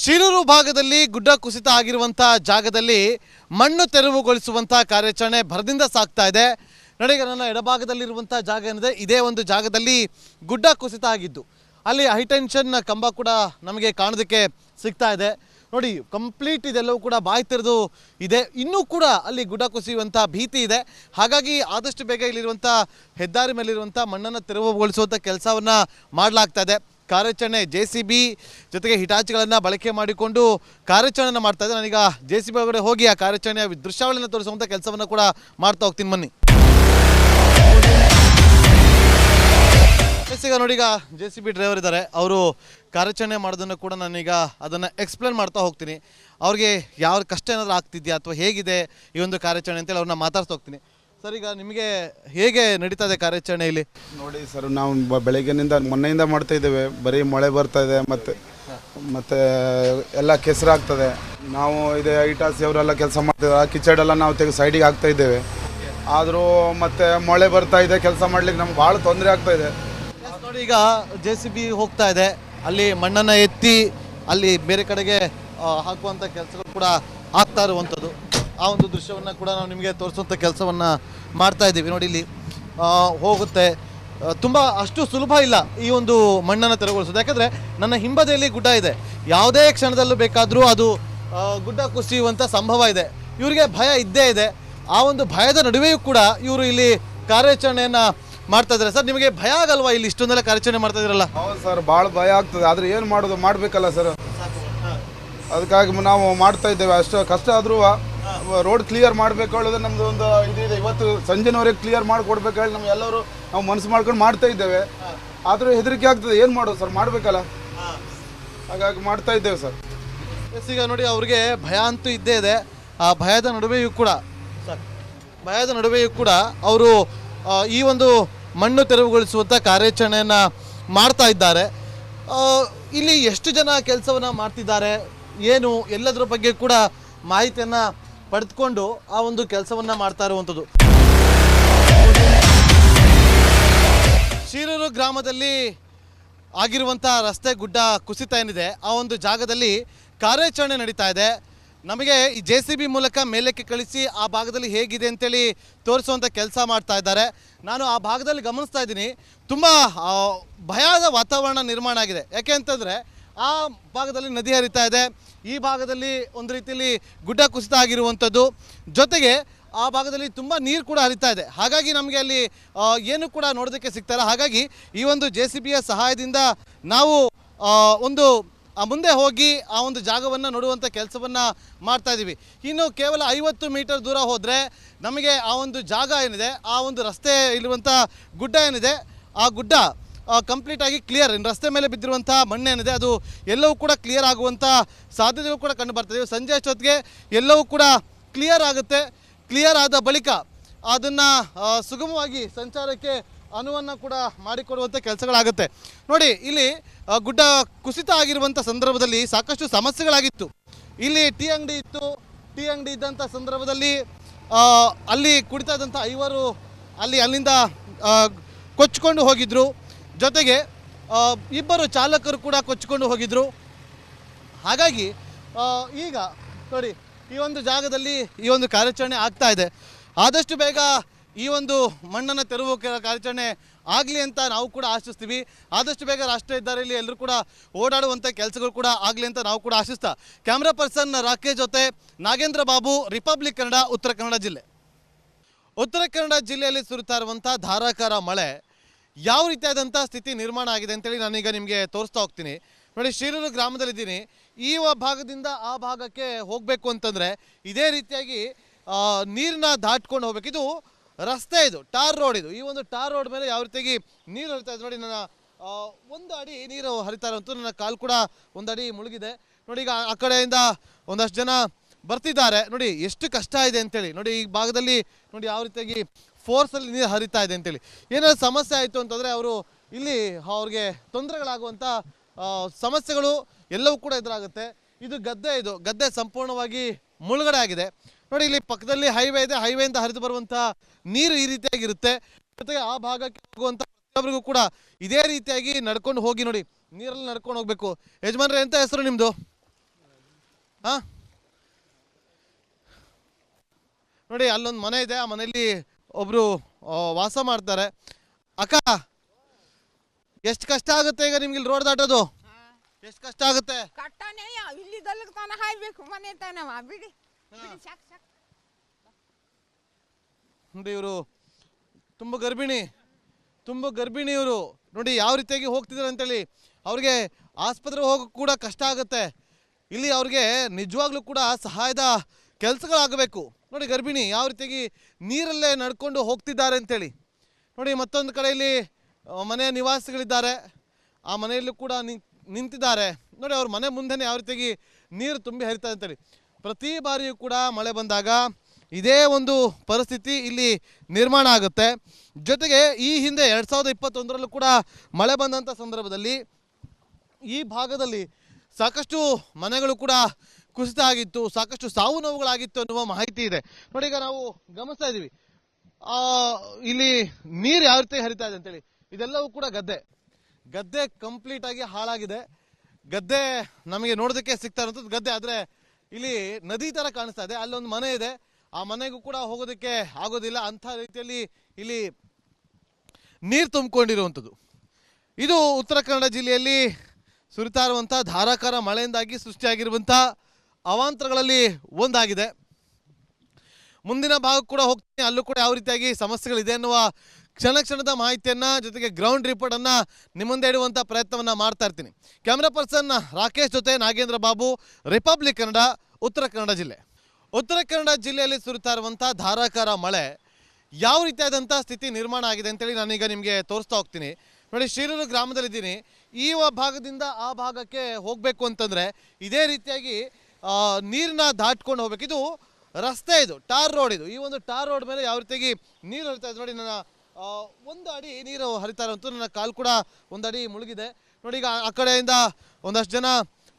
ಶಿರೂರು ಭಾಗದಲ್ಲಿ ಗುಡ್ಡ ಕುಸಿತ ಆಗಿರುವಂತಹ ಜಾಗದಲ್ಲಿ ಮಣ್ಣು ತೆರವುಗೊಳಿಸುವಂತಹ ಕಾರ್ಯಾಚರಣೆ ಭರದಿಂದ ಸಾಗ್ತಾ ಇದೆ. ನೋಡಿ, ನನ್ನ ಎಡಭಾಗದಲ್ಲಿರುವಂತಹ ಜಾಗ ಏನಿದೆ, ಇದೇ ಒಂದು ಜಾಗದಲ್ಲಿ ಗುಡ್ಡ ಕುಸಿತ ಆಗಿದ್ದು ಅಲ್ಲಿ ಹೈಟೆನ್ಷನ್ ಕಂಬ ಕೂಡ ನಮಗೆ ಕಾಣೋದಕ್ಕೆ ಸಿಗ್ತಾ ಇದೆ. ನೋಡಿ, ಕಂಪ್ಲೀಟ್ ಇದೆಲ್ಲವೂ ಕೂಡ ಬಾಯಿ ತೆರೆದು ಇದೆ. ಇನ್ನೂ ಕೂಡ ಅಲ್ಲಿ ಗುಡ್ಡ ಕುಸಿಯುವಂಥ ಭೀತಿ ಇದೆ. ಹಾಗಾಗಿ ಆದಷ್ಟು ಬೇಗ ಇಲ್ಲಿರುವಂಥ ಹೆದ್ದಾರಿ ಮೇಲಿರುವಂಥ ಮಣ್ಣನ್ನು ತೆರವುಗೊಳಿಸುವಂಥ ಕೆಲಸವನ್ನು ಮಾಡಲಾಗ್ತಾ ಇದೆ. ಕಾರ್ಯಾಚರಣೆ JCB ಜೊತೆಗೆ ಹಿಟಾಚಿಗಳನ್ನು ಬಳಕೆ ಮಾಡಿಕೊಂಡು ಕಾರ್ಯಾಚರಣೆಯನ್ನು ಮಾಡ್ತಾ ಇದೆ. ನಾನೀಗ JCB ಒಳಗಡೆ ಹೋಗಿ ಆ ಕಾರ್ಯಾಚರಣೆಯ ದೃಶ್ಯಾವಳಿಯನ್ನು ತೋರಿಸುವಂಥ ಕೆಲಸವನ್ನು ಕೂಡ ಮಾಡ್ತಾ ಹೋಗ್ತೀನಿ, ಬನ್ನಿ. ಈಗ ನೋಡಿ, ಈಗ JCB ಡ್ರೈವರ್ ಇದ್ದಾರೆ, ಅವರು ಕಾರ್ಯಾಚರಣೆ ಮಾಡೋದನ್ನು ಕೂಡ ನಾನೀಗ ಅದನ್ನು ಎಕ್ಸ್ಪ್ಲೇನ್ ಮಾಡ್ತಾ ಹೋಗ್ತೀನಿ. ಅವ್ರಿಗೆ ಯಾವ ಕಷ್ಟ ಏನಾದರೂ ಆಗ್ತಿದೆಯಾ ಅಥವಾ ಹೇಗಿದೆ ಈ ಒಂದು ಕಾರ್ಯಾಚರಣೆ ಅಂತೇಳಿ ಅವ್ರನ್ನ ಮಾತಾಡ್ತಾ ಹೋಗ್ತೀನಿ. ಸರ್, ಈಗ ನಿಮಗೆ ಹೇಗೆ ನಡೀತಾ ಇದೆ ಕಾರ್ಯಾಚರಣೆ ಇಲ್ಲಿ? ನೋಡಿ ಸರ್, ನಾವು ಬೆಳಗ್ಗೆನಿಂದ ಮೊನ್ನೆಯಿಂದ ಮಾಡ್ತಾ ಇದ್ದೇವೆ. ಬರೀ ಮಳೆ ಬರ್ತಾ ಇದೆ, ಮತ್ತು ಎಲ್ಲ ಕೆಸರಾಗ್ತದೆ. ನಾವು ಇದೇ ಐಟಾಸಿ ಅವರೆಲ್ಲ ಕೆಲಸ ಮಾಡ್ತಿದ್ದಾರೆ, ಆ ಕಿಚಡೆಲ್ಲ ನಾವು ತೆಗೆದು ಸೈಡಿಗೆ ಹಾಕ್ತಾ ಇದ್ದೇವೆ. ಆದರೂ ಮತ್ತೆ ಮಳೆ ಬರ್ತಾ ಇದೆ, ಕೆಲಸ ಮಾಡ್ಲಿಕ್ಕೆ ನಮ್ಗೆ ಭಾಳ ತೊಂದರೆ ಆಗ್ತಾ ಇದೆ. ನೋಡಿ, ಈಗ JCB ಹೋಗ್ತಾ ಇದೆ, ಅಲ್ಲಿ ಮಣ್ಣನ್ನು ಎತ್ತಿ ಅಲ್ಲಿ ಬೇರೆ ಕಡೆಗೆ ಹಾಕುವಂಥ ಕೆಲಸಗಳು ಕೂಡ ಆಗ್ತಾ ಇರುವಂಥದ್ದು. ಆ ಒಂದು ದೃಶ್ಯವನ್ನು ಕೂಡ ನಾವು ನಿಮಗೆ ತೋರಿಸುವಂಥ ಕೆಲಸವನ್ನು ಮಾಡ್ತಾ ಇದ್ದೀವಿ. ನೋಡಿ, ಇಲ್ಲಿ ಹೋಗುತ್ತೆ. ತುಂಬ ಅಷ್ಟು ಸುಲಭ ಇಲ್ಲ ಈ ಒಂದು ಮಣ್ಣನ್ನು ತೆರವುಗೊಳಿಸೋದು. ಯಾಕಂದರೆ ನನ್ನ ಹಿಂಬದಿಯಲ್ಲಿ ಗುಡ್ಡ ಇದೆ, ಯಾವುದೇ ಕ್ಷಣದಲ್ಲೂ ಬೇಕಾದರೂ ಅದು ಗುಡ್ಡ ಕುಸಿಯುವಂಥ ಸಂಭವ ಇದೆ. ಇವರಿಗೆ ಭಯ ಇದ್ದೇ ಇದೆ. ಆ ಒಂದು ಭಯದ ನಡುವೆಯೂ ಕೂಡ ಇವರು ಇಲ್ಲಿ ಕಾರ್ಯಾಚರಣೆಯನ್ನು ಮಾಡ್ತಾ ಇದ್ದಾರೆ. ಸರ್, ನಿಮಗೆ ಭಯ ಆಗಲ್ವಾ ಇಲ್ಲಿ ಇಷ್ಟೊಂದೆಲ್ಲ ಕಾರ್ಯಾಚರಣೆ ಮಾಡ್ತಾ ಇದ್ರಲ್ಲ? ಹೌದು ಸರ್, ಭಾಳ ಭಯ ಆಗ್ತದೆ. ಆದರೆ ಏನು ಮಾಡೋದು, ಮಾಡಬೇಕಲ್ಲ ಸರ್. ಅದಕ್ಕಾಗಿ ನಾವು ಮಾಡ್ತಾ ಇದ್ದೇವೆ. ಅಷ್ಟು ಕಷ್ಟ ಆದರೂ ರೋಡ್ ಕ್ಲಿಯರ್ ಮಾಡಬೇಕು ಹೇಳೋದು ನಮ್ಮದು ಒಂದು ಇದಿದೆ. ಇವತ್ತು ಸಂಜೆನವರೆಗೆ ಕ್ಲಿಯರ್ ಮಾಡಿಕೊಡ್ಬೇಕು ಹೇಳಿ ನಾವು ಮನಸ್ಸು ಮಾಡ್ಕೊಂಡು ಮಾಡ್ತಾ ಇದ್ದೇವೆ. ಆದರೂ ಹೆದರಿಕೆ ಆಗ್ತದೆ, ಏನು ಮಾಡೋದು ಸರ್, ಮಾಡಬೇಕಲ್ಲ. ಹಾಗಾಗಿ ಮಾಡ್ತಾ ಇದ್ದೇವೆ ಸರ್. ಈಗ ನೋಡಿ, ಅವ್ರಿಗೆ ಭಯ ಅಂತೂ ಇದ್ದೇ ಇದೆ. ಆ ಭಯದ ನಡುವೆಯೂ ಕೂಡ ಅವರು ಈ ಒಂದು ಮಣ್ಣು ತೆರವುಗೊಳಿಸುವಂಥ ಕಾರ್ಯಾಚರಣೆಯನ್ನು ಮಾಡ್ತಾ ಇದ್ದಾರೆ. ಇಲ್ಲಿ ಎಷ್ಟು ಜನ ಕೆಲಸವನ್ನು ಮಾಡ್ತಿದ್ದಾರೆ, ಏನು ಎಲ್ಲದರ ಬಗ್ಗೆ ಕೂಡ ಮಾಹಿತಿಯನ್ನು ಪಡೆದುಕೊಂಡು ಆ ಒಂದು ಕೆಲಸವನ್ನು ಮಾಡ್ತಾ ಇರುವಂಥದ್ದು. ಶಿರೂರು ಗ್ರಾಮದಲ್ಲಿ ಆಗಿರುವಂಥ ರಸ್ತೆ ಗುಡ್ಡ ಕುಸಿತ ಏನಿದೆ, ಆ ಒಂದು ಜಾಗದಲ್ಲಿ ಕಾರ್ಯಾಚರಣೆ ನಡೀತಾ ಇದೆ. ನಮಗೆ ಈ JCB ಮೂಲಕ ಮೇಲಕ್ಕೆ ಕಳಿಸಿ ಆ ಭಾಗದಲ್ಲಿ ಹೇಗಿದೆ ಅಂತೇಳಿ ತೋರಿಸುವಂಥ ಕೆಲಸ ಮಾಡ್ತಾ ಇದ್ದಾರೆ. ನಾನು ಆ ಭಾಗದಲ್ಲಿ ಗಮನಿಸ್ತಾ ಇದ್ದೀನಿ, ತುಂಬ ಭಯದ ವಾತಾವರಣ ನಿರ್ಮಾಣ ಆಗಿದೆ. ಯಾಕೆ ಅಂತಂದರೆ ಆ ಭಾಗದಲ್ಲಿ ನದಿ ಹರಿತಾ ಇದೆ, ಈ ಭಾಗದಲ್ಲಿ ಒಂದು ರೀತಿಯಲ್ಲಿ ಗುಡ್ಡ ಕುಸಿತ ಆಗಿರುವಂಥದ್ದು, ಜೊತೆಗೆ ಆ ಭಾಗದಲ್ಲಿ ತುಂಬ ನೀರು ಕೂಡ ಹರಿತಾ ಇದೆ. ಹಾಗಾಗಿ ನಮಗೆ ಅಲ್ಲಿ ಏನು ಕೂಡ ನೋಡೋದಕ್ಕೆ ಸಿಗ್ತಾರೆ. ಹಾಗಾಗಿ ಈ ಒಂದು JCBಯ ಸಹಾಯದಿಂದ ನಾವು ಒಂದು ಮುಂದೆ ಹೋಗಿ ಆ ಒಂದು ಜಾಗವನ್ನು ನೋಡುವಂಥ ಕೆಲಸವನ್ನು ಮಾಡ್ತಾ ಇದ್ದೀವಿ. ಇನ್ನು ಕೇವಲ 50 ಮೀಟರ್ ದೂರ ಹೋದರೆ ನಮಗೆ ಆ ಒಂದು ಜಾಗ ಏನಿದೆ, ಆ ಒಂದು ರಸ್ತೆ ಇರುವಂಥ ಗುಡ್ಡ ಏನಿದೆ, ಆ ಗುಡ್ಡ ಕಂಪ್ಲೀಟಾಗಿ ಕ್ಲಿಯರ್, ರಸ್ತೆ ಮೇಲೆ ಬಿದ್ದಿರುವಂಥ ಮಣ್ಣೇನಿದೆ ಅದು ಎಲ್ಲವೂ ಕೂಡ ಕ್ಲಿಯರ್ ಆಗುವಂಥ ಸಾಧ್ಯತೆಗಳು ಕೂಡ ಕಂಡು ಬರ್ತದೆ. ಸಂಜೆ ಅಷ್ಟೊತ್ತಿಗೆ ಎಲ್ಲವೂ ಕೂಡ ಕ್ಲಿಯರ್ ಆಗುತ್ತೆ. ಕ್ಲಿಯರ್ ಆದ ಬಳಿಕ ಅದನ್ನು ಸುಗಮವಾಗಿ ಸಂಚಾರಕ್ಕೆ ಅನುವನ್ನು ಕೂಡ ಮಾಡಿಕೊಡುವಂಥ ಕೆಲಸಗಳಾಗುತ್ತೆ. ನೋಡಿ, ಇಲ್ಲಿ ಗುಡ್ಡ ಕುಸಿತ ಆಗಿರುವಂಥ ಸಂದರ್ಭದಲ್ಲಿ ಸಾಕಷ್ಟು ಸಮಸ್ಯೆಗಳಾಗಿತ್ತು. ಇಲ್ಲಿ ಟೀ ಅಂಗಡಿ ಇತ್ತು. ಟೀ ಅಂಗಡಿ ಇದ್ದಂಥ ಸಂದರ್ಭದಲ್ಲಿ ಅಲ್ಲಿ ಕುಡಿತಾ ಇದ್ದಂಥ ಐವರು ಅಲ್ಲಿಂದ ಕೊಚ್ಚಿಕೊಂಡು ಹೋಗಿದ್ರು. ಜೊತೆಗೆ ಇಬ್ಬರು ಚಾಲಕರು ಕೂಡ ಕೊಚ್ಚಿಕೊಂಡು ಹೋಗಿದ್ರು. ಹಾಗಾಗಿ ಈಗ ನೋಡಿ, ಈ ಒಂದು ಜಾಗದಲ್ಲಿ ಈ ಒಂದು ಕಾರ್ಯಾಚರಣೆ ಆಗ್ತಾ ಇದೆ. ಆದಷ್ಟು ಬೇಗ ಈ ಒಂದು ಮಣ್ಣನ್ನು ತೆರವು ಕಾರ್ಯಾಚರಣೆ ಆಗಲಿ ಅಂತ ನಾವು ಕೂಡ ಆಶಿಸ್ತೀವಿ. ಆದಷ್ಟು ಬೇಗ ರಾಷ್ಟ್ರೀಯ ಹೆದ್ದಾರಿಯಲ್ಲಿ ಎಲ್ಲರೂ ಕೂಡ ಓಡಾಡುವಂಥ ಕೆಲಸಗಳು ಕೂಡ ಆಗಲಿ ಅಂತ ನಾವು ಕೂಡ ಆಶಿಸ್ತಾ, ಕ್ಯಾಮ್ರಾ ಪರ್ಸನ್ ರಾಕೇಶ್ ಜೊತೆ ನಾಗೇಂದ್ರ ಬಾಬು, ರಿಪಬ್ಲಿಕ್ ಕನ್ನಡ, ಉತ್ತರ ಕನ್ನಡ ಜಿಲ್ಲೆ. ಉತ್ತರ ಕನ್ನಡ ಜಿಲ್ಲೆಯಲ್ಲಿ ಸುರಿತಾ ಇರುವಂಥ ಧಾರಾಕಾರ ಮಳೆ ಯಾವ ರೀತಿಯಾದಂಥ ಸ್ಥಿತಿ ನಿರ್ಮಾಣ ಆಗಿದೆ ಅಂತೇಳಿ ನಾನೀಗ ನಿಮಗೆ ತೋರಿಸ್ತಾ ಹೋಗ್ತೀನಿ. ನೋಡಿ, ಶಿರೂರು ಗ್ರಾಮದಲ್ಲಿದ್ದೀನಿ. ಈ ಭಾಗದಿಂದ ಆ ಭಾಗಕ್ಕೆ ಹೋಗಬೇಕು ಅಂತಂದರೆ ಇದೇ ರೀತಿಯಾಗಿ ನೀರನ್ನ ದಾಟ್ಕೊಂಡು ಹೋಗ್ಬೇಕು. ಇದು ರಸ್ತೆ, ಇದು ಟಾರ್ ರೋಡ್. ಇದು ಈ ಒಂದು ಟಾರ್ ರೋಡ್ ಮೇಲೆ ಯಾವ ರೀತಿಯಾಗಿ ನೀರು ಹರಿತಾ ಇದೆ ನೋಡಿ. ನನ್ನ 1 ಅಡಿ ನೀರು ಹರಿತಾ ಇರುವಂಥ, ನನ್ನ ಕಾಲು ಕೂಡ 1 ಅಡಿ ಮುಳುಗಿದೆ. ನೋಡಿ, ಈಗ ಆ ಕಡೆಯಿಂದ ಒಂದಷ್ಟು ಜನ ಬರ್ತಿದ್ದಾರೆ. ನೋಡಿ ಎಷ್ಟು ಕಷ್ಟ ಇದೆ ಅಂತೇಳಿ. ನೋಡಿ, ಈ ಭಾಗದಲ್ಲಿ ನೋಡಿ ಯಾವ ರೀತಿಯಾಗಿ ಫೋರ್ಸಲ್ಲಿ ನೀರು ಹರಿತಾ ಇದೆ ಅಂತೇಳಿ. ಏನಾದ್ರು ಸಮಸ್ಯೆ ಆಯಿತು ಅಂತಂದರೆ ಇಲ್ಲಿ ಅವ್ರಿಗೆ ತೊಂದರೆಗಳಾಗುವಂಥ ಸಮಸ್ಯೆಗಳು ಎಲ್ಲವೂ ಕೂಡ ಎದುರಾಗುತ್ತೆ. ಇದು ಗದ್ದೆ ಸಂಪೂರ್ಣವಾಗಿ ಮುಳುಗಡೆ ಆಗಿದೆ. ನೋಡಿ, ಇಲ್ಲಿ ಪಕ್ಕದಲ್ಲಿ ಹೈವೇ ಇದೆ. ಹೈವೇಯಿಂದ ಹರಿದು ಬರುವಂಥ ನೀರು ಈ ರೀತಿಯಾಗಿರುತ್ತೆ. ಜೊತೆಗೆ ಆ ಭಾಗಕ್ಕೆ ಹೋಗುವಂಥ ಪ್ರತಿಯೊಬ್ಬರಿಗೂ ಕೂಡ ಇದೇ ರೀತಿಯಾಗಿ ನಡ್ಕೊಂಡು ಹೋಗಿ ನೋಡಿ, ನೀರಲ್ಲಿ ನಡ್ಕೊಂಡು ಹೋಗಬೇಕು. ಯಜಮಾನ್ರೆ, ಎಂತ ಹೆಸರು ನಿಮ್ಮದು? ಹಾಂ ನೋಡಿ ಅಲ್ಲೊಂದು ಮನೆ ಇದೆ, ಆ ಮನೆಯಲ್ಲಿ ಒಬ್ಬರು ವಾಸ ಮಾಡ್ತಾರೆ. ಅಕ್ಕ, ಎಷ್ಟು ಕಷ್ಟ ಆಗುತ್ತೆ ಈಗ ನಿಮ್ಗೆ ಇಲ್ಲಿ ರೋಡ್ ದಾಟೋದು? ಎಷ್ಟು ಕಷ್ಟ ಆಗುತ್ತೆ? ಕಟ್ಟನೆ ಇಲ್ಲಿ ದೊಲ್ಲಕ ತಾನ ಹಾಯ್ಬೇಕು ಮನೆ ತಾನವ ಬಿಡಿ ಬಿಡಿ ಸಾಕು ಸಾಕು. ನೋಡಿ ಇವರು ತುಂಬ ಗರ್ಭಿಣಿ ಇವರು. ನೋಡಿ ಯಾವ ರೀತಿಯಾಗಿ ಹೋಗ್ತಿದ್ದಾರೆ ಅಂತೇಳಿ. ಅವ್ರಿಗೆ ಆಸ್ಪತ್ರೆಗೆ ಹೋಗೋಕೆ ಕೂಡ ಕಷ್ಟ ಆಗುತ್ತೆ. ಇಲ್ಲಿ ಅವ್ರಿಗೆ ನಿಜವಾಗ್ಲೂ ಕೂಡ ಸಹಾಯದ ಕೆಲಸಗಳಾಗಬೇಕು. ನೋಡಿ ಗರ್ಭಿಣಿ ಯಾವ ರೀತಿಯಾಗಿ ನೀರಲ್ಲೇ ನಡ್ಕೊಂಡು ಹೋಗ್ತಿದ್ದಾರೆ ಅಂತೇಳಿ. ನೋಡಿ ಮತ್ತೊಂದು ಕಡೆಯಲ್ಲಿ ಮನೆಯ ನಿವಾಸಿಗಳಿದ್ದಾರೆ, ಆ ಮನೆಯಲ್ಲೂ ಕೂಡ ನಿಂತಿದ್ದಾರೆ. ನೋಡಿ ಅವ್ರ ಮನೆ ಮುಂದೆನೇ ಯಾವ ರೀತಿಯಾಗಿ ನೀರು ತುಂಬಿ ಹರಿತಾ ಅಂತೇಳಿ. ಪ್ರತಿ ಬಾರಿಯೂ ಕೂಡ ಮಳೆ ಬಂದಾಗ ಇದೇ ಒಂದು ಪರಿಸ್ಥಿತಿ ಇಲ್ಲಿ ನಿರ್ಮಾಣ ಆಗುತ್ತೆ. ಜೊತೆಗೆ ಈ ಹಿಂದೆ 2021ರಲ್ಲೂ ಕೂಡ ಮಳೆ ಬಂದಂಥ ಸಂದರ್ಭದಲ್ಲಿ ಈ ಭಾಗದಲ್ಲಿ ಸಾಕಷ್ಟು ಮನೆಗಳು ಕೂಡ ಕುಸಿತ ಆಗಿತ್ತು, ಸಾಕಷ್ಟು ಸಾವು ನೋವುಗಳಾಗಿತ್ತು ಅನ್ನುವ ಮಾಹಿತಿ ಇದೆ. ನೋಡಿ ಈಗ ನಾವು ಗಮನಿಸ್ತಾ ಇದ್ದೀವಿ ಇಲ್ಲಿ ನೀರು ಯಾವ ರೀತಿ ಹರಿತಾ ಇದೆ ಅಂತೇಳಿ. ಇದೆಲ್ಲವೂ ಕೂಡ ಗದ್ದೆ ಕಂಪ್ಲೀಟ್ ಆಗಿ ಹಾಳಾಗಿದೆ. ಗದ್ದೆ ನಮಗೆ ನೋಡೋದಕ್ಕೆ ಸಿಗ್ತಾ ಇರುವಂಥದ್ದು ಗದ್ದೆ, ಆದರೆ ಇಲ್ಲಿ ನದಿ ತರ ಕಾಣಿಸ್ತಾ ಇದೆ. ಅಲ್ಲೊಂದು ಮನೆ ಇದೆ, ಆ ಮನೆಗೂ ಕೂಡ ಹೋಗೋದಕ್ಕೆ ಆಗೋದಿಲ್ಲ. ಅಂಥ ರೀತಿಯಲ್ಲಿ ಇಲ್ಲಿ ನೀರು ತುಂಬಿಕೊಂಡಿರುವಂಥದ್ದು. ಇದು ಉತ್ತರ ಕನ್ನಡ ಜಿಲ್ಲೆಯಲ್ಲಿ ಸುರಿತಾ ಇರುವಂಥ ಧಾರಾಕಾರ ಮಳೆಯಿಂದಾಗಿ ಸೃಷ್ಟಿಯಾಗಿರುವಂಥ ಅವಾಂತರಗಳಲ್ಲಿ ಒಂದಾಗಿದೆ. ಮುಂದಿನ ಭಾಗಕ್ಕೆ ಕೂಡ ಹೋಗ್ತೀನಿ, ಅಲ್ಲೂ ಕೂಡ ಯಾವ ರೀತಿಯಾಗಿ ಸಮಸ್ಯೆಗಳಿದೆ ಅನ್ನುವ ಕ್ಷಣದ ಮಾಹಿತಿಯನ್ನು ಜೊತೆಗೆ ಗ್ರೌಂಡ್ ರಿಪೋರ್ಟನ್ನು ನಿಮ್ಮ ಮುಂದೆ ಇಡುವಂಥ ಪ್ರಯತ್ನವನ್ನು ಮಾಡ್ತಾ ಇರ್ತೀನಿ. ಕ್ಯಾಮ್ರಾ ಪರ್ಸನ್ ರಾಕೇಶ್ ಜೊತೆ ನಾಗೇಂದ್ರ ಬಾಬು, ರಿಪಬ್ಲಿಕ್ ಕನ್ನಡ, ಉತ್ತರ ಕನ್ನಡ ಜಿಲ್ಲೆ. ಉತ್ತರ ಕನ್ನಡ ಜಿಲ್ಲೆಯಲ್ಲಿ ಸುರಿತಾ ಇರುವಂಥ ಧಾರಾಕಾರ ಮಳೆ ಯಾವ ರೀತಿಯಾದಂಥ ಸ್ಥಿತಿ ನಿರ್ಮಾಣ ಆಗಿದೆ ಅಂತೇಳಿ ನಾನೀಗ ನಿಮಗೆ ತೋರಿಸ್ತಾ ಹೋಗ್ತೀನಿ. ನೋಡಿ, ಶೀರೂರು ಗ್ರಾಮದಲ್ಲಿದ್ದೀನಿ. ಈ ಭಾಗದಿಂದ ಆ ಭಾಗಕ್ಕೆ ಹೋಗಬೇಕು ಅಂತಂದರೆ ಇದೇ ರೀತಿಯಾಗಿ ನೀರನ್ನ ದಾಟ್ಕೊಂಡು ಹೋಗ್ಬೇಕು. ಇದು ರಸ್ತೆ, ಇದು ಟಾರ್ ರೋಡ್. ಇದು ಈ ಒಂದು ಟಾರ್ ರೋಡ್ ಮೇಲೆ ಯಾವ ರೀತಿಯಾಗಿ ನೀರು ಹರಿತಾ ಇದೆ ನೋಡಿ. ನನ್ನ ಒಂದು ಅಡಿ ನೀರು ಹರಿತಾ ಇರುವಂಥ, ನನ್ನ ಕಾಲು ಕೂಡ ಒಂದು ಅಡಿ ಮುಳುಗಿದೆ. ನೋಡಿ ಈಗ ಆ ಕಡೆಯಿಂದ ಒಂದಷ್ಟು ಜನ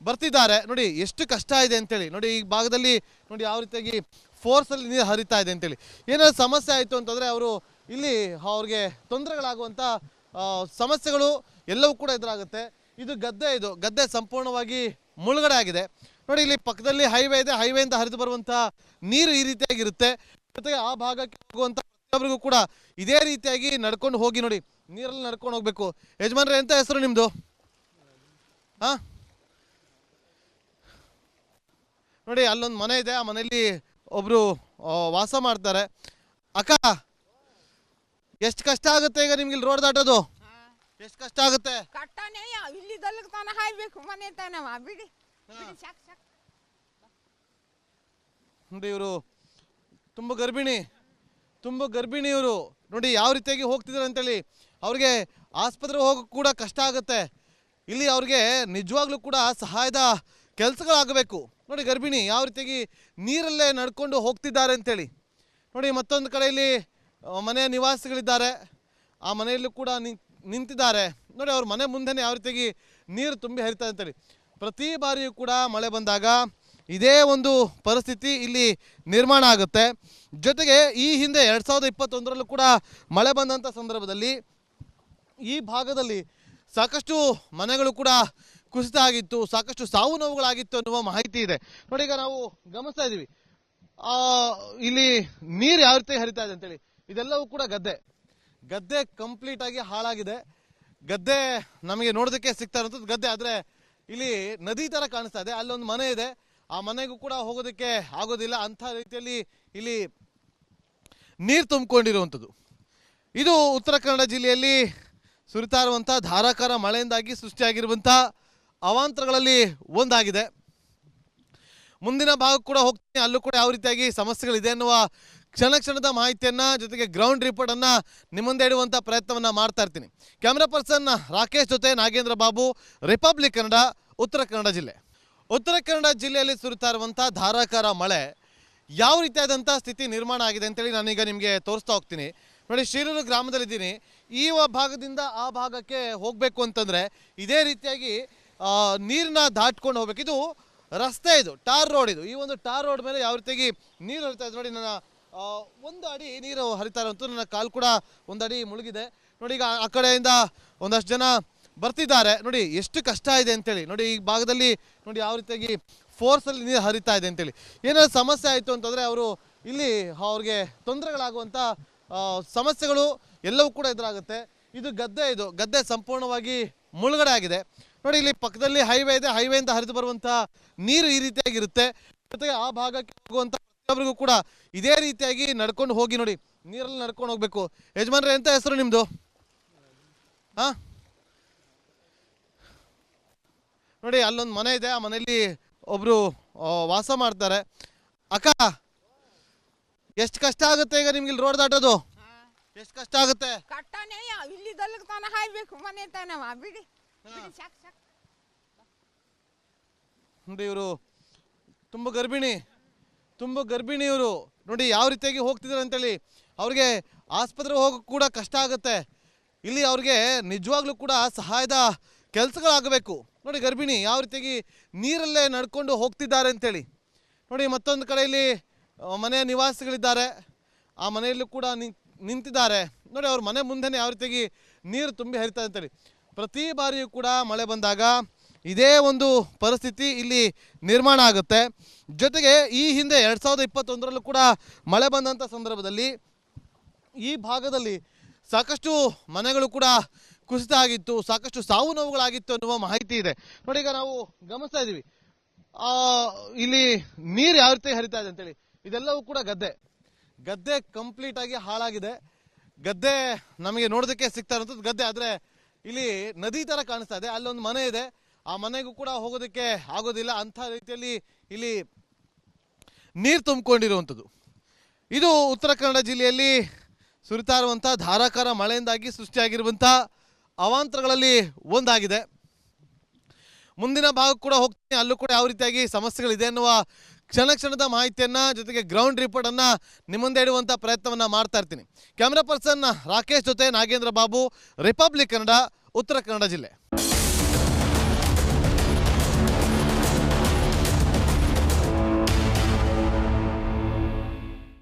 ಬರ್ತಿದ್ದಾರೆ. ನೋಡಿ ಎಷ್ಟು ಕಷ್ಟ ಇದೆ ಅಂತೇಳಿ. ನೋಡಿ ಈ ಭಾಗದಲ್ಲಿ ನೋಡಿ ಯಾವ ರೀತಿಯಾಗಿ ಫೋರ್ಸಲ್ಲಿ ನೀರು ಹರಿತಾ ಇದೆ ಅಂತೇಳಿ. ಏನಾದ್ರು ಸಮಸ್ಯೆ ಆಯಿತು ಅಂತಂದರೆ ಅವರು ಇಲ್ಲಿ ಅವ್ರಿಗೆ ತೊಂದರೆಗಳಾಗುವಂಥ ಸಮಸ್ಯೆಗಳು ಎಲ್ಲವೂ ಕೂಡ ಎದುರಾಗುತ್ತೆ. ಇದು ಗದ್ದೆ ಸಂಪೂರ್ಣವಾಗಿ ಮುಳುಗಡೆ ಆಗಿದೆ. ನೋಡಿ ಇಲ್ಲಿ ಪಕ್ಕದಲ್ಲಿ ಹೈವೇ ಇದೆ, ಹೈವೇಯಿಂದ ಹರಿದು ಬರುವಂಥ ನೀರು ಈ ರೀತಿಯಾಗಿರುತ್ತೆ. ಜೊತೆಗೆ ಆ ಭಾಗಕ್ಕೆ ಹೋಗುವಂಥ ಪ್ರತಿಯೊಬ್ಬರಿಗೂ ಕೂಡ ಇದೇ ರೀತಿಯಾಗಿ ನಡ್ಕೊಂಡು ಹೋಗಿ ನೋಡಿ, ನೀರಲ್ಲಿ ನಡ್ಕೊಂಡು ಹೋಗ್ಬೇಕು. ಯಜಮಾನ್ರೆ, ಎಂತ ಹೆಸರು ನಿಮ್ಮದು? ಹಾಂ ನೋಡಿ ಅಲ್ಲೊಂದು ಮನೆ ಇದೆ, ಆ ಮನೆಯಲ್ಲಿ ಒಬ್ಬರು ವಾಸ ಮಾಡ್ತಾರೆ. ಅಕ್ಕ, ಎಷ್ಟು ಕಷ್ಟ ಆಗುತ್ತೆ ಈಗ ನಿಮ್ಗೆ ಇಲ್ಲಿ ರೋಡ್ ದಾಟೋದು? ಎಷ್ಟು ಕಷ್ಟ ಆಗುತ್ತೆ? ಕಟ್ಟನೆ ಇಲ್ಲಿ ದೊಲ್ಲಕ ತಾನ ಹಾಯ್ಬೇಕು ಮನೆ ತಾನವ ಬಿಡಿ ಬಿಡಿ ಸಾಕು ಸಾಕು. ನೋಡಿ ಇವರು ತುಂಬ ಗರ್ಭಿಣಿ ಇವರು. ನೋಡಿ ಯಾವ ರೀತಿಯಾಗಿ ಹೋಗ್ತಿದ್ದಾರೆ ಅಂತೇಳಿ. ಅವ್ರಿಗೆ ಆಸ್ಪತ್ರೆಗೆ ಹೋಗೋಕೆ ಕೂಡ ಕಷ್ಟ ಆಗುತ್ತೆ. ಇಲ್ಲಿ ಅವ್ರಿಗೆ ನಿಜವಾಗ್ಲೂ ಕೂಡ ಸಹಾಯದ ಕೆಲಸಗಳಾಗಬೇಕು. ನೋಡಿ ಗರ್ಭಿಣಿ ಯಾವ ರೀತಿಯಾಗಿ ನೀರಲ್ಲೇ ನಡ್ಕೊಂಡು ಹೋಗ್ತಿದ್ದಾರೆ ಅಂತೇಳಿ. ನೋಡಿ ಮತ್ತೊಂದು ಕಡೆಯಲ್ಲಿ ಮನೆಯ ನಿವಾಸಿಗಳಿದ್ದಾರೆ, ಆ ಮನೆಯಲ್ಲೂ ಕೂಡ ನಿಂತಿದ್ದಾರೆ. ನೋಡಿ ಅವ್ರ ಮನೆ ಮುಂದೆನೇ ಯಾವ ರೀತಿಯಾಗಿ ನೀರು ತುಂಬಿ ಹರಿತಾ ಅಂತೇಳಿ. ಪ್ರತಿ ಬಾರಿಯೂ ಕೂಡ ಮಳೆ ಬಂದಾಗ ಇದೇ ಒಂದು ಪರಿಸ್ಥಿತಿ ಇಲ್ಲಿ ನಿರ್ಮಾಣ ಆಗುತ್ತೆ. ಜೊತೆಗೆ ಈ ಹಿಂದೆ 2021ರಲ್ಲೂ ಕೂಡ ಮಳೆ ಬಂದಂಥ ಸಂದರ್ಭದಲ್ಲಿ ಈ ಭಾಗದಲ್ಲಿ ಸಾಕಷ್ಟು ಮನೆಗಳು ಕೂಡ ಕುಸಿತ ಆಗಿತ್ತು, ಸಾಕಷ್ಟು ಸಾವು ನೋವುಗಳಾಗಿತ್ತು ಅನ್ನುವ ಮಾಹಿತಿ ಇದೆ. ನೋಡಿ ಈಗ ನಾವು ಗಮನಿಸ್ತಾ ಇದ್ದೀವಿ ಇಲ್ಲಿ ನೀರು ಯಾವ ರೀತಿ ಹರಿತಾ ಇದೆ ಅಂತೇಳಿ. ಇದೆಲ್ಲವೂ ಕೂಡ ಗದ್ದೆ ಕಂಪ್ಲೀಟ್ ಆಗಿ ಹಾಳಾಗಿದೆ. ಗದ್ದೆ ನಮಗೆ ನೋಡೋದಕ್ಕೆ ಸಿಗ್ತಾ ಇರುವಂಥದ್ದು ಗದ್ದೆ, ಆದರೆ ಇಲ್ಲಿ ನದಿ ತರ ಕಾಣಿಸ್ತಾ ಇದೆ. ಅಲ್ಲೊಂದು ಮನೆ ಇದೆ, ಆ ಮನೆಗೂ ಕೂಡ ಹೋಗೋದಕ್ಕೆ ಆಗೋದಿಲ್ಲ. ಅಂಥ ರೀತಿಯಲ್ಲಿ ಇಲ್ಲಿ ನೀರು ತುಂಬಿಕೊಂಡಿರುವಂಥದ್ದು. ಇದು ಉತ್ತರ ಕನ್ನಡ ಜಿಲ್ಲೆಯಲ್ಲಿ ಸುರಿತಾ ಇರುವಂಥ ಧಾರಾಕಾರ ಮಳೆಯಿಂದಾಗಿ ಸೃಷ್ಟಿಯಾಗಿರುವಂಥ ಅವಾಂತರಗಳಲ್ಲಿ ಒಂದಾಗಿದೆ. ಮುಂದಿನ ಭಾಗಕ್ಕೆ ಕೂಡ ಹೋಗ್ತೀನಿ, ಅಲ್ಲೂ ಕೂಡ ಯಾವ ರೀತಿಯಾಗಿ ಸಮಸ್ಯೆಗಳಿದೆ ಅನ್ನುವ ಕ್ಷಣದ ಮಾಹಿತಿಯನ್ನು ಜೊತೆಗೆ ಗ್ರೌಂಡ್ ರಿಪೋರ್ಟನ್ನು ನಿಮ್ಮ ಮುಂದೆ ಇಡುವಂಥ ಪ್ರಯತ್ನವನ್ನು ಮಾಡ್ತಾ ಇರ್ತೀನಿ. ಕ್ಯಾಮ್ರಾ ಪರ್ಸನ್ ರಾಕೇಶ್ ಜೊತೆ ನಾಗೇಂದ್ರ ಬಾಬು, ರಿಪಬ್ಲಿಕ್ ಕನ್ನಡ, ಉತ್ತರ ಕನ್ನಡ ಜಿಲ್ಲೆ. ಉತ್ತರ ಕನ್ನಡ ಜಿಲ್ಲೆಯಲ್ಲಿ ಸುರಿತಾ ಇರುವಂಥ ಧಾರಾಕಾರ ಮಳೆ ಯಾವ ರೀತಿಯಾದಂಥ ಸ್ಥಿತಿ ನಿರ್ಮಾಣ ಆಗಿದೆ ಅಂತೇಳಿ ನಾನೀಗ ನಿಮಗೆ ತೋರಿಸ್ತಾ ಹೋಗ್ತೀನಿ. ನೋಡಿ, ಶೀರೂರು ಗ್ರಾಮದಲ್ಲಿದ್ದೀನಿ. ಈ ಭಾಗದಿಂದ ಆ ಭಾಗಕ್ಕೆ ಹೋಗಬೇಕು ಅಂತಂದರೆ ಇದೇ ರೀತಿಯಾಗಿ ನೀರನ್ನ ದಾಟ್ಕೊಂಡು ಹೋಗ್ಬೇಕು. ಇದು ರಸ್ತೆ, ಇದು ಟಾರ್ ರೋಡ್. ಇದು ಈ ಒಂದು ಟಾರ್ ರೋಡ್ ಮೇಲೆ ಯಾವ ರೀತಿಯಾಗಿ ನೀರು ಹರಿತಾ ಇದೆ ನೋಡಿ. ನನ್ನ ಒಂದು ಅಡಿ ನೀರು ಹರಿತಾ ಇರುವಂಥ, ನನ್ನ ಕಾಲು ಕೂಡ ಒಂದು ಅಡಿ ಮುಳುಗಿದೆ. ನೋಡಿ ಈಗ ಆ ಕಡೆಯಿಂದ ಒಂದಷ್ಟು ಜನ ಬರ್ತಿದ್ದಾರೆ. ನೋಡಿ ಎಷ್ಟು ಕಷ್ಟ ಇದೆ ಅಂತೇಳಿ. ನೋಡಿ ಈ ಭಾಗದಲ್ಲಿ ನೋಡಿ ಯಾವ ರೀತಿಯಾಗಿ ಫೋರ್ಸಲ್ಲಿ ನೀರು ಹರಿತಾ ಇದೆ ಅಂತೇಳಿ. ಏನಾದ್ರು ಸಮಸ್ಯೆ ಆಯಿತು ಅಂತಂದರೆ ಅವರು ಇಲ್ಲಿ ಅವ್ರಿಗೆ ತೊಂದರೆಗಳಾಗುವಂಥ ಸಮಸ್ಯೆಗಳು ಎಲ್ಲವೂ ಕೂಡ ಎದುರಾಗುತ್ತೆ. ಇದು ಗದ್ದೆ ಸಂಪೂರ್ಣವಾಗಿ ಮುಳುಗಡೆ ಆಗಿದೆ. ನೋಡಿ ಇಲ್ಲಿ ಪಕ್ಕದಲ್ಲಿ ಹೈವೇ ಇದೆ. ಹೈವೇಯಿಂದ ಹರಿದು ಬರುವಂಥ ನೀರು ಈ ರೀತಿಯಾಗಿರುತ್ತೆ. ಜೊತೆಗೆ ಆ ಭಾಗಕ್ಕೆ ಹೋಗುವಂಥ ಪ್ರತಿಯೊಬ್ಬರಿಗೂ ಕೂಡ ಇದೇ ರೀತಿಯಾಗಿ ನಡ್ಕೊಂಡು ಹೋಗಿ ನೋಡಿ ನೀರಲ್ಲಿ ನಡ್ಕೊಂಡು ಹೋಗ್ಬೇಕು. ಯಜಮಾನ್ರೆ, ಎಂತ ಹೆಸರು ನಿಮ್ಮದು? ಹಾಂ, ನೋಡಿ ಅಲ್ಲೊಂದು ಮನೆ ಇದೆ. ಆ ಮನೆಯಲ್ಲಿ ಒಬ್ರು ವಾಸ ಮಾಡ್ತಾರೆ. ಅಕ್ಕ, ಎಷ್ಟು ಕಷ್ಟ ಆಗುತ್ತೆ ಈಗ ನಿಮ್ಗೆ ಇಲ್ಲಿ ರೋಡ್ ದಾಟೋದು? ಎಷ್ಟು ಕಷ್ಟ ಆಗುತ್ತೆ? ಕಟ್ಟನೆ ಇಲ್ಲಿ ದಲ್ಲಕ್ಕೆ ತಾನ ಹಾಯ್ಬೇಕು ಮನೆ ತಾನವ ಬಿಡಿ ಬಿಡಿ ಸಾಕು ಸಾಕು. ನೋಡಿ ಇವರು ತುಂಬ ಗರ್ಭಿಣಿ ಇವರು. ನೋಡಿ ಯಾವ ರೀತಿಯಾಗಿ ಹೋಗ್ತಿದ್ದಾರೆ ಅಂತೇಳಿ. ಅವ್ರಿಗೆ ಆಸ್ಪತ್ರೆಗೆ ಹೋಗೋಕ್ಕೆ ಕೂಡ ಕಷ್ಟ ಆಗುತ್ತೆ. ಇಲ್ಲಿ ಅವ್ರಿಗೆ ನಿಜವಾಗ್ಲೂ ಕೂಡ ಸಹಾಯದ ಕೆಲಸಗಳಾಗಬೇಕು. ನೋಡಿ ಗರ್ಭಿಣಿ ಯಾವ ರೀತಿಯಾಗಿ ನೀರಲ್ಲೇ ನಡ್ಕೊಂಡು ಹೋಗ್ತಿದ್ದಾರೆ ಅಂತೇಳಿ. ನೋಡಿ ಮತ್ತೊಂದು ಕಡೆಯಲ್ಲಿ ಮನೆಯ ನಿವಾಸಿಗಳಿದ್ದಾರೆ. ಆ ಮನೆಯಲ್ಲೂ ಕೂಡ ನಿಂತಿದ್ದಾರೆ. ನೋಡಿ ಅವ್ರ ಮನೆ ಮುಂದೆನೇ ಯಾವ ರೀತಿಯಾಗಿ ನೀರು ತುಂಬಿ ಹರಿತಾ ಅಂತೇಳಿ. ಪ್ರತಿ ಬಾರಿಯೂ ಕೂಡ ಮಳೆ ಬಂದಾಗ ಇದೇ ಒಂದು ಪರಿಸ್ಥಿತಿ ಇಲ್ಲಿ ನಿರ್ಮಾಣ ಆಗುತ್ತೆ. ಜೊತೆಗೆ ಈ ಹಿಂದೆ 2021ರಲ್ಲೂ ಕೂಡ ಮಳೆ ಬಂದಂಥ ಸಂದರ್ಭದಲ್ಲಿ ಈ ಭಾಗದಲ್ಲಿ ಸಾಕಷ್ಟು ಮನೆಗಳು ಕೂಡ ಕುಸಿತ ಆಗಿತ್ತು, ಸಾಕಷ್ಟು ಸಾವು ನೋವುಗಳಾಗಿತ್ತು ಅನ್ನುವ ಮಾಹಿತಿ ಇದೆ. ನೋಡಿ ಈಗ ನಾವು ಗಮನಿಸ್ತಾ ಇದ್ದೀವಿ ಇಲ್ಲಿ ನೀರು ಯಾವ ರೀತಿ ಹರಿತಾ ಇದೆ ಅಂತೇಳಿ. ಇದೆಲ್ಲವೂ ಕೂಡ ಗದ್ದೆ ಕಂಪ್ಲೀಟ್ ಆಗಿ ಹಾಳಾಗಿದೆ. ಗದ್ದೆ ನಮಗೆ ನೋಡೋದಕ್ಕೆ ಸಿಗ್ತಾ ಇರುವಂಥದ್ದು ಗದ್ದೆ, ಆದರೆ ಇಲ್ಲಿ ನದಿ ಥರ ಕಾಣಿಸ್ತಾ ಇದೆ. ಅಲ್ಲೊಂದು ಮನೆ ಇದೆ. ಆ ಮನೆಗೂ ಕೂಡ ಹೋಗೋದಕ್ಕೆ ಆಗೋದಿಲ್ಲ. ಅಂಥ ರೀತಿಯಲ್ಲಿ ಇಲ್ಲಿ ನೀರು ತುಂಬಿಕೊಂಡಿರುವಂಥದ್ದು. ಇದು ಉತ್ತರ ಕನ್ನಡ ಜಿಲ್ಲೆಯಲ್ಲಿ ಸುರಿತಾ ಇರುವಂಥ ಧಾರಾಕಾರ ಮಳೆಯಿಂದಾಗಿ ಸೃಷ್ಟಿಯಾಗಿರುವಂಥ ಅವಾಂತರಗಳಲ್ಲಿ ಒಂದಾಗಿದೆ. ಮುಂದಿನ ಭಾಗಕ್ಕೆ ಕೂಡ ಹೋಗ್ತೀನಿ, ಅಲ್ಲೂ ಕೂಡ ಯಾವ ರೀತಿಯಾಗಿ ಸಮಸ್ಯೆಗಳಿದೆ ಅನ್ನುವ ಕ್ಷಣದ ಮಾಹಿತಿಯನ್ನು ಜೊತೆಗೆ ಗ್ರೌಂಡ್ ರಿಪೋರ್ಟನ್ನು ನಿಮ್ಮ ಮುಂದೆ ಇಡುವಂಥ ಪ್ರಯತ್ನವನ್ನು ಮಾಡ್ತಾ ಇರ್ತೀನಿ. ಕ್ಯಾಮ್ರಾ ಪರ್ಸನ್ ರಾಕೇಶ್ ಜೊತೆ ನಾಗೇಂದ್ರ ಬಾಬು, ರಿಪಬ್ಲಿಕ್ ಕನ್ನಡ, ಉತ್ತರ ಕನ್ನಡ ಜಿಲ್ಲೆ.